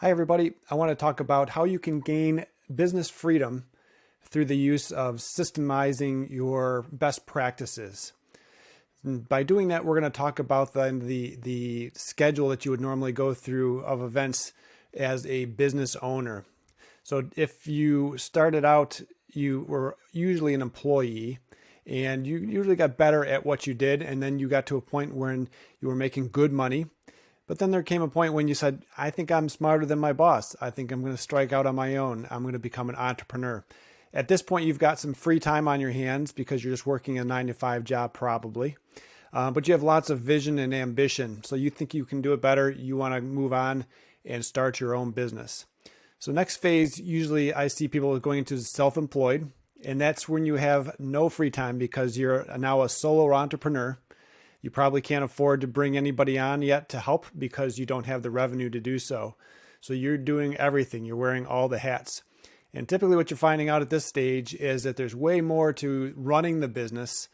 Hi, everybody. I want to talk about how you can gain business freedom through the use of systemizing your best practices. And by doing that, we're going to talk about the schedule that you would normally go through of events as a business owner. So if you started out, you were usually an employee and you usually got better at what you did. And then you got to a point when you were making good money. But then there came a point when you said, I think I'm smarter than my boss. I think I'm going to strike out on my own. I'm going to become an entrepreneur. At this point, you've got some free time on your hands because you're just working a 9-to-5 job probably. But you have lots of vision and ambition. So you think you can do it better. You want to move on and start your own business. So next phase, usually I see people going into self-employed. And that's when you have no free time because you're now a solo entrepreneur. You probably can't afford to bring anybody on yet to help because you don't have the revenue to do so. So you're doing everything. You're wearing all the hats. And typically what you're finding out at this stage is that there's way more to running the business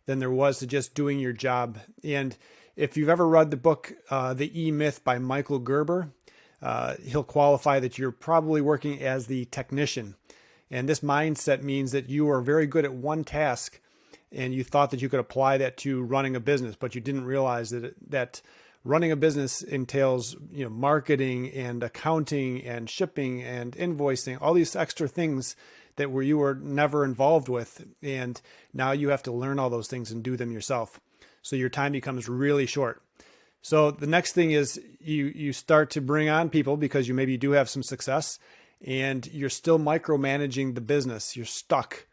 than there was to just doing your job. And if you've ever read the book, The E-Myth by Michael Gerber, he'll qualify that you're probably working as the technician. And this mindset means that you are very good at one task and you thought that you could apply that to running a business, but you didn't realize that running a business entails, marketing and accounting and shipping and invoicing, all these extra things that you were never involved with. And now you have to learn all those things and do them yourself. So your time becomes really short. So the next thing is you start to bring on people because you maybe do have some success and you're still micromanaging the business. You're stuck.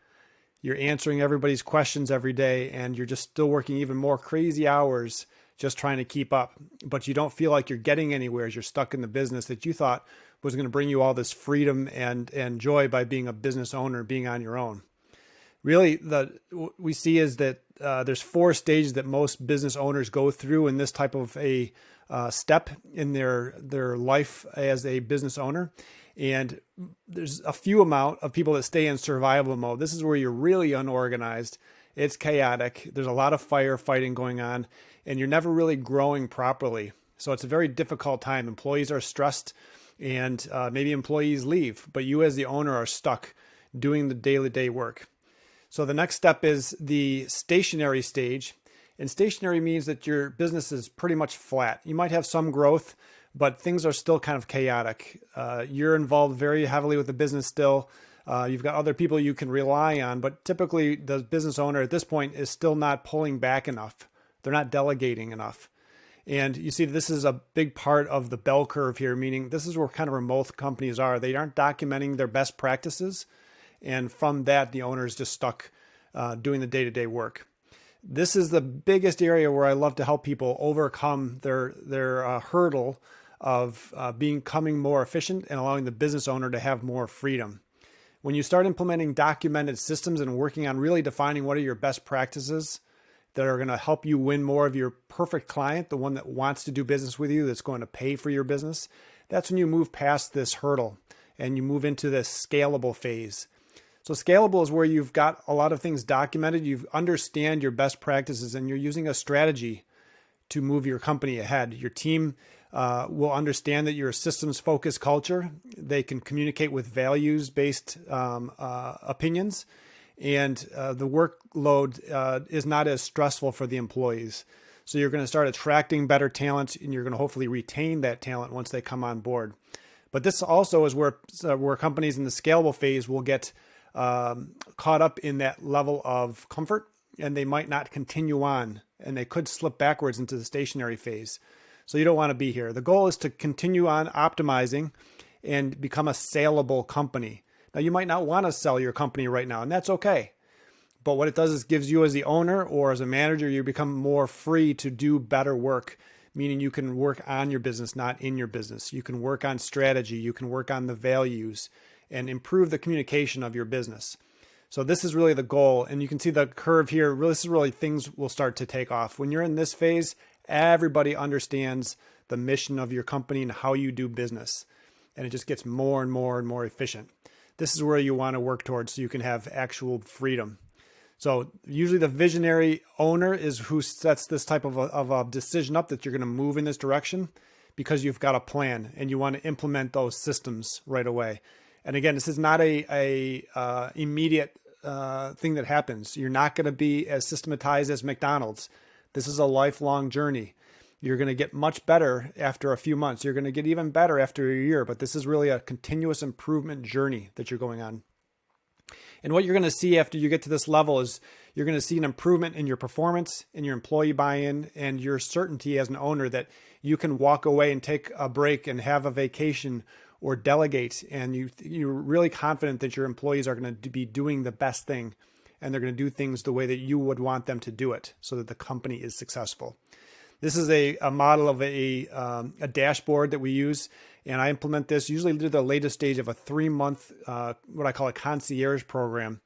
You're answering everybody's questions every day and you're just still working even more crazy hours just trying to keep up. But you don't feel like you're getting anywhere as you're stuck in the business that you thought was going to bring you all this freedom and joy by being a business owner, being on your own. Really, what we see is that there's 4 stages that most business owners go through in this type of a step in their life as a business owner. And there's a few amount of people that stay in survival mode. This is where you're really unorganized. It's chaotic. There's a lot of firefighting going on and you're never really growing properly. So it's a very difficult time. Employees are stressed and maybe employees leave, but you as the owner are stuck doing the day-to-day work. So the next step is the stationary stage. And stationary means that your business is pretty much flat. You might have some growth, but things are still kind of chaotic. You're involved very heavily with the business still. You've got other people you can rely on, but typically the business owner at this point is still not pulling back enough. They're not delegating enough. And you see, this is a big part of the bell curve here, meaning this is where kind of where most companies are. They aren't documenting their best practices. And from that, the owner is just stuck doing the day-to-day work. This is the biggest area where I love to help people overcome their hurdle of becoming more efficient and allowing the business owner to have more freedom. When you start implementing documented systems and working on really defining what are your best practices that are going to help you win more of your perfect client, the one that wants to do business with you, that's going to pay for your business, that's when you move past this hurdle and you move into this scalable phase. So scalable is where you've got a lot of things documented, you understand your best practices, and you're using a strategy to move your company ahead. Your team will understand that you're a systems-focused culture. They can communicate with values-based opinions, and the workload is not as stressful for the employees. So you're going to start attracting better talent, and you're going to hopefully retain that talent once they come on board. But this also is where companies in the scalable phase will get caught up in that level of comfort, and they might not continue on, and they could slip backwards into the stationary phase. So you don't want to be here. The goal is to continue on optimizing and become a saleable company. Now, you might not want to sell your company right now, and that's okay. But what it does is gives you as the owner or as a manager, you become more free to do better work, meaning you can work on your business, not in your business. You can work on strategy. You can work on the values and improve the communication of your business. So this is really the goal. And you can see the curve here. This is really things will start to take off. When you're in this phase, everybody understands the mission of your company and how you do business. And it just gets more and more and more efficient. This is where you want to work towards so you can have actual freedom. So usually the visionary owner is who sets this type of a decision up that you're going to move in this direction. because you've got a plan and you want to implement those systems right away. And again, this is not a immediate thing that happens. You're not going to be as systematized as McDonald's. This is a lifelong journey. You're going to get much better after a few months. You're going to get even better after a year, but this is really a continuous improvement journey that you're going on. And what you're going to see after you get to this level is you're going to see an improvement in your performance, in your employee buy-in, and your certainty as an owner that you can walk away and take a break and have a vacation or delegate. And you're really confident that your employees are going to be doing the best thing, and they're going to do things the way that you would want them to do it so that the company is successful. This is a model of a dashboard that we use, and I implement this usually to the latest stage of a 3-month, what I call a concierge program.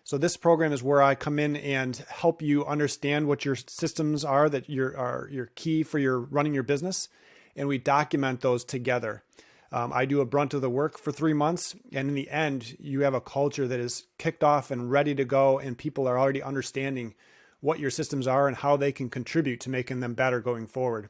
So this program is where I come in and help you understand what your systems are that are your key for your running your business, and we document those together. I do a brunt of the work for 3 months, and in the end, you have a culture that is kicked off and ready to go, and people are already understanding what your systems are and how they can contribute to making them better going forward.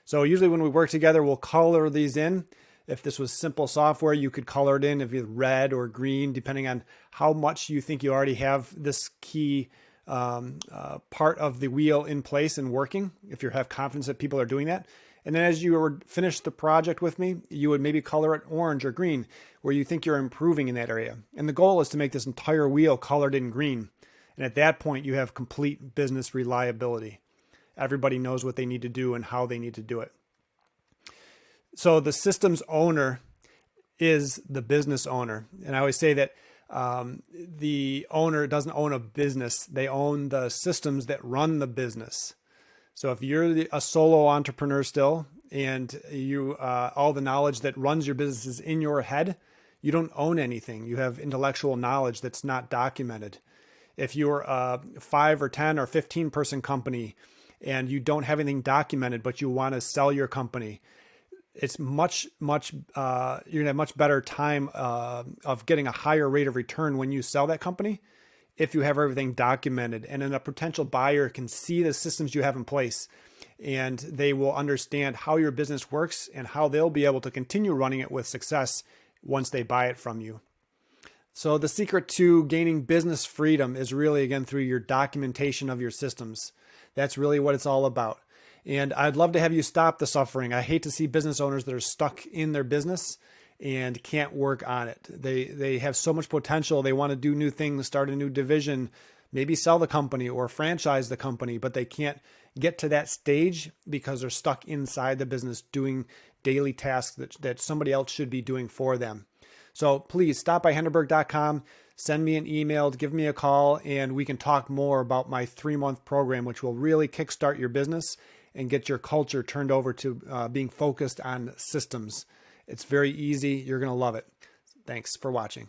So usually when we work together, we'll color these in. If this was simple software, you could color it in if it's red or green, depending on how much you think you already have this key part of the wheel in place and working, if you have confidence that people are doing that. And then as you finish the project with me, you would maybe color it orange or green, where you think you're improving in that area. And the goal is to make this entire wheel colored in green. And at that point, you have complete business reliability. Everybody knows what they need to do and how they need to do it. So the systems owner is the business owner. And I always say that the owner doesn't own a business. They own the systems that run the business. So if you're a solo entrepreneur still, and you all the knowledge that runs your business is in your head, you don't own anything. You have intellectual knowledge that's not documented. If you're a 5 or 10 or 15 person company and you don't have anything documented, but you want to sell your company, it's you're going to have much better time of getting a higher rate of return when you sell that company if you have everything documented. And then a potential buyer can see the systems you have in place, and they will understand how your business works and how they'll be able to continue running it with success once they buy it from you. So the secret to gaining business freedom is really, again, through your documentation of your systems. That's really what it's all about. And I'd love to have you stop the suffering. I hate to see business owners that are stuck in their business and can't work on it. They have so much potential. They want to do new things, start a new division, maybe sell the company or franchise the company, but they can't get to that stage because they're stuck inside the business doing daily tasks that somebody else should be doing for them. So please stop by Henderberg.com, send me an email, give me a call, and we can talk more about my 3-month program, which will really kickstart your business and get your culture turned over to being focused on systems. It's very easy. You're going to love it. Thanks for watching.